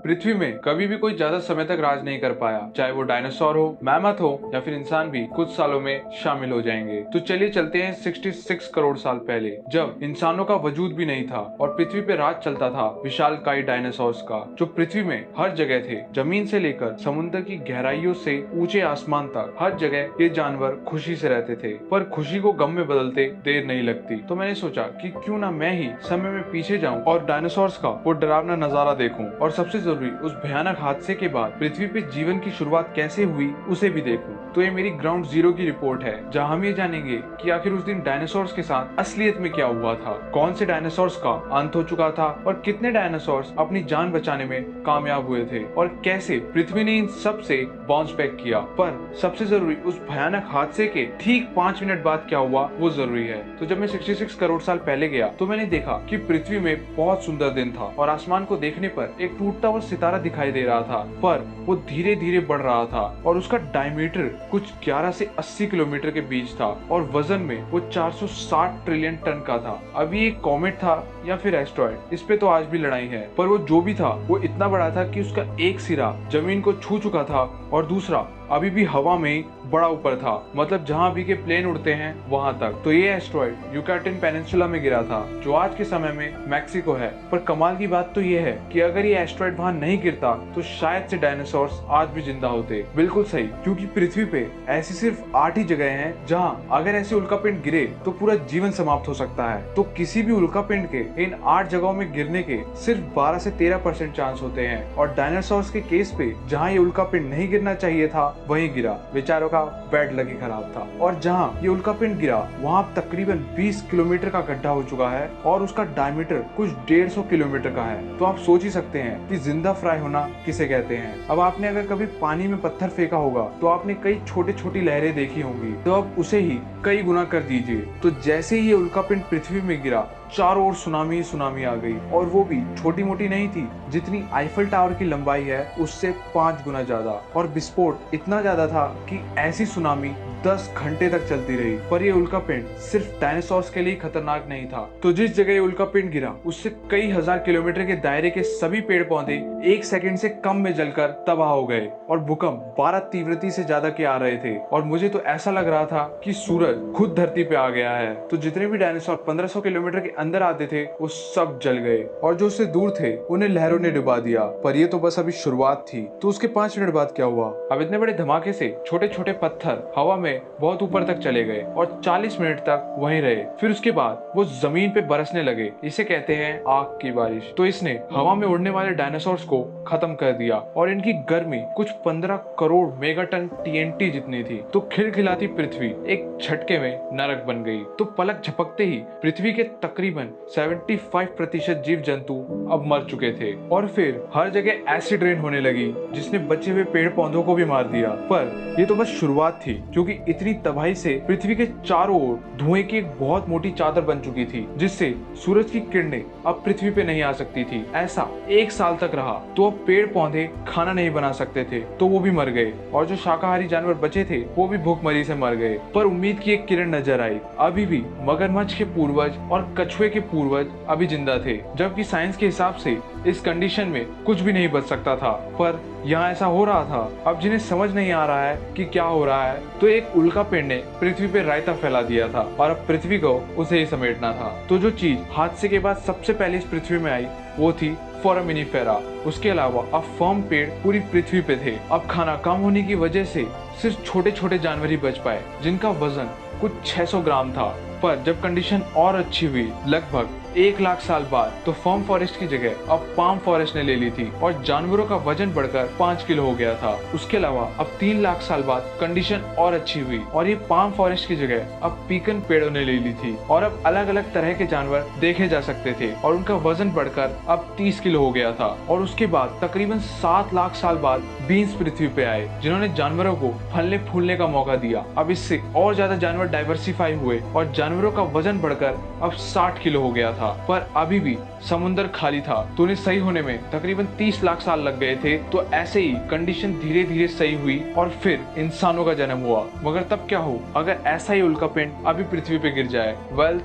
पृथ्वी में कभी भी कोई ज्यादा समय तक राज नहीं कर पाया, चाहे वो डायनासोर हो, मैमथ हो या फिर इंसान भी कुछ सालों में शामिल हो जाएंगे। तो चलिए चलते हैं 66 करोड़ साल पहले, जब इंसानों का वजूद भी नहीं था और पृथ्वी पे राज चलता था विशालकाय डायनासोर्स का, जो पृथ्वी में हर जगह थे। जमीन से लेकर समुद्र की गहराइयों से ऊंचे आसमान तक हर जगह ये जानवर खुशी से रहते थे, पर खुशी को गम में बदलते देर नहीं लगती। तो मैंने सोचा कि क्यों ना मैं ही समय में पीछे जाऊं और डायनासोर्स का वो डरावना नजारा देखूं, और सबसे जरूरी उस भयानक हादसे के बाद पृथ्वी पे जीवन की शुरुआत कैसे हुई उसे भी देखूं। तो ये मेरी ग्राउंड जीरो की रिपोर्ट है, जहां हम ये जानेंगे कि आखिर उस दिन डायनासोर्स के साथ असलियत में क्या हुआ था, कौन से डायनासोर्स का अंत हो चुका था और कितने डायनासोर्स अपनी जान बचाने में कामयाब हुए थे, और कैसे पृथ्वी ने इन सब से बाउंस बैक किया। पर सबसे जरूरी उस भयानक हादसे के ठीक 5 मिनट बाद क्या हुआ वो जरूरी है। तो जब मैं 66 करोड़ साल पहले गया तो मैंने देखा कि पृथ्वी में बहुत सुंदर दिन था और आसमान को देखने पर एक टूटता हुआ सितारा दिखाई दे रहा था, पर वो धीरे धीरे बढ़ रहा था और उसका डायमीटर कुछ 11 से 80 किलोमीटर के बीच था और वजन में वो 460 ट्रिलियन टन का था। अभी एक कॉमेट था या फिर एस्टेरॉइड, इस पे तो आज भी लड़ाई है, पर वो जो भी था वो इतना बड़ा था कि उसका एक सिरा जमीन को छू चुका था और दूसरा अभी भी हवा में बड़ा ऊपर था, मतलब जहां अभी के प्लेन उड़ते हैं वहां तक। तो ये एस्टेरॉइड युकाटन पेनिनसुला में गिरा था, जो आज के समय में मैक्सिको है। पर कमाल की बात तो ये है कि अगर ये एस्टेरॉइड वहां नहीं गिरता तो शायद से डायनासोर्स आज भी जिंदा होते। बिल्कुल सही, क्योंकि पृथ्वी पे ऐसी सिर्फ 8 ही जगह हैं जहां अगर ऐसे उल्कापिंड गिरे तो पूरा जीवन समाप्त हो सकता है। तो किसी भी उल्कापिंड के इन 8 जगहों में गिरने के सिर्फ 12 से 13% चांस होते हैं, और डायनासोर्स के केस पे जहाँ ये उल्कापिंड नहीं गिरना चाहिए था वहीं गिरा। बेचारों का बैड लक ही खराब था, और जहाँ ये उल्कापिंड गिरा वहाँ तकरीबन 20 किलोमीटर का गड्ढा हो चुका है और उसका डायमीटर कुछ 150 किलोमीटर का है। तो आप सोच ही सकते हैं कि जिंदा फ्राई होना किसे कहते हैं। अब आपने अगर कभी पानी में पत्थर फेंका होगा तो आपने कई छोटी छोटी लहरें देखी होंगी, तो अब उसे ही कई गुना कर दीजिए। तो जैसे ही ये उल्कापिंड पृथ्वी में गिरा, चारों ओर सुनामी सुनामी आ गई, और वो भी छोटी मोटी नहीं थी, जितनी आईफल टावर की लंबाई है उससे 5 गुना ज्यादा। और विस्फोट इतना ज्यादा था कि ऐसी सुनामी 10 घंटे तक चलती रही। पर ये उल्कापिंड सिर्फ डायनासोर्स के लिए खतरनाक नहीं था। तो जिस जगह ये उल्कापिंड गिरा उससे कई हजार किलोमीटर के दायरे के सभी पेड़ पौधे 1 सेकंड से कम में जलकर तबाह हो गए, और भूकंप 12 तीव्रता से ज्यादा के आ रहे थे, और मुझे तो ऐसा लग रहा था कि सूरज खुद धरती पे आ गया है। तो जितने भी डायनासोर 1500 किलोमीटर के अंदर आते थे वो सब जल गए, और जो उससे दूर थे उन्हें लहरों ने डुबा दिया। पर ये तो बस अभी शुरुआत थी। तो उसके 5 मिनट बाद क्या हुआ? अब इतने बड़े धमाके से छोटे छोटे पत्थर हवा में बहुत ऊपर तक चले गए और 40 मिनट तक वहीं रहे। फिर उसके बाद वो जमीन पे बरसने लगे। इसे कहते हैं आग की बारिश। तो इसने हवा में उड़ने वाले डायनासोर्स को खत्म कर दिया, और इनकी गर्मी कुछ 15 करोड़ मेगाटन TNT जितनी थी। तो खिलखिलाती पृथ्वी एक झटके में नरक बन गई। तो पलक झपकते ही पृथ्वी के तकरीबन 75% जीव जंतु अब मर चुके थे, और फिर हर जगह एसिड रेन होने लगी, जिसने बचे हुए पेड़ पौधों को भी मार दिया। पर ये तो बस शुरुआत थी, क्योंकि इतनी तबाही से पृथ्वी के चारों ओर धुएं की एक बहुत मोटी चादर बन चुकी थी, जिससे सूरज की किरणें अब पृथ्वी पे नहीं आ सकती थी। ऐसा 1 साल तक रहा। तो अब पेड़ पौधे खाना नहीं बना सकते थे, तो वो भी मर गए, और जो शाकाहारी जानवर बचे थे वो भी भूखमरी से मर गए। पर उम्मीद की एक किरण नजर आई। अभी भी मगरमच्छ के पूर्वज और कछुए के पूर्वज अभी जिंदा थे, जबकि साइंस के हिसाब से इस कंडीशन में कुछ भी नहीं बच सकता था। पर यहाँ ऐसा हो रहा था। अब जिन्हें समझ नहीं आ रहा है कि क्या हो रहा है, तो एक उल्कापिंड ने पृथ्वी पे रायता फैला दिया था, और अब पृथ्वी को उसे ही समेटना था। तो जो चीज हादसे के बाद सबसे पहले इस पृथ्वी में आई वो थी फोरामिनिफेरा। उसके अलावा अब फर्म पेड़ पूरी पृथ्वी पे थे। अब खाना कम होने की वजह से सिर्फ छोटे छोटे जानवर ही बच पाए, जिनका वजन कुछ 600 ग्राम था। पर जब कंडीशन और अच्छी हुई, लगभग 1 लाख साल बाद, तो फर्म फॉरेस्ट की जगह अब पाम फॉरेस्ट ने ले ली थी, और जानवरों का वजन बढ़कर 5 किलो हो गया था। उसके अलावा अब 3 लाख साल बाद कंडीशन और अच्छी हुई, और ये पाम फॉरेस्ट की जगह अब पीकन पेड़ों ने ले ली थी, और अब अलग अलग तरह के जानवर देखे जा सकते थे, और उनका वजन बढ़कर अब 30 किलो हो गया था। और उसके बाद तकरीबन 7 लाख साल बाद बीन्स पृथ्वी पे आए, जिन्होंने जानवरों को फलने फूलने का मौका दिया। अब इससे और ज्यादा जानवर डाइवर्सिफाई हुए और जानवरों का वजन बढ़कर अब 60 किलो हो गया था, पर अभी भी समुद्र खाली था। तो उन्हें सही होने में तकरीबन 30 लाख साल लग गए थे। तो ऐसे ही कंडीशन धीरे धीरे सही हुई और फिर इंसानों का जन्म हुआ। मगर तब क्या हो अगर ऐसा ही उल्कापिंड अभी पृथ्वी पे गिर जाए?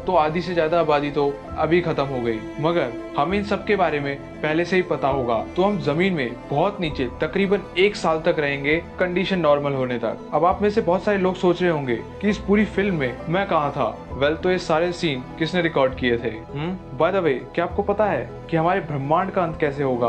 तो आधी से ज्यादा आबादी तो अभी खत्म हो गई। मगर हमें इन सब के बारे में पहले से ही पता होगा, तो हम जमीन में बहुत नीचे तकरीबन 1 साल तक रहेंगे, कंडीशन नॉर्मल होने तक। अब आप में से बहुत सारे लोग सोच रहे होंगे कि इस पूरी फिल्म में मैं कहाँ था। तो ये सारे सीन किसने रिकॉर्ड किए थे? बाय द वे, क्या आपको पता है कि हमारे ब्रह्मांड का अंत कैसे होगा?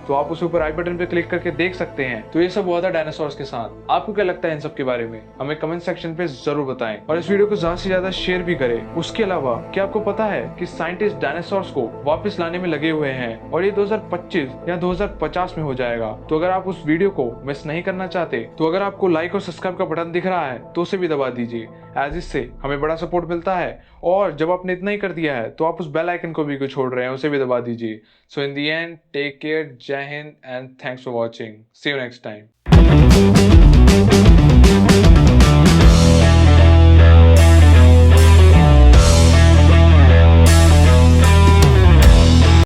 तो आप उस ऊपर आई बटन पे क्लिक करके देख सकते हैं। तो ये सब हुआ था डायनासोर्स के साथ। आपको क्या लगता है इन सब के बारे में? हमें कमेंट सेक्शन पे जरूर बताएं और इस वीडियो को ज्यादा से ज्यादा शेयर भी करें। उसके अलावा क्या आपको पता है कि साइंटिस्ट डायनासोर्स को वापस लाने में लगे हुए हैं और ये 2025 या 2050 में हो जाएगा। तो अगर आप उस वीडियो को मिस नहीं करना चाहते, तो अगर आपको लाइक और सब्सक्राइब का बटन दिख रहा है तो उसे भी दबा दीजिए, एज इससे हमें बड़ा सपोर्ट मिलता है। और जब आपने इतना ही कर दिया है तो आप उस बेल आइकन को भी क्यों छोड़ रहे हैं, उसे भी दबा दीजिए। So in the end, take care, जय हिंद and thanks for watching. See you next time.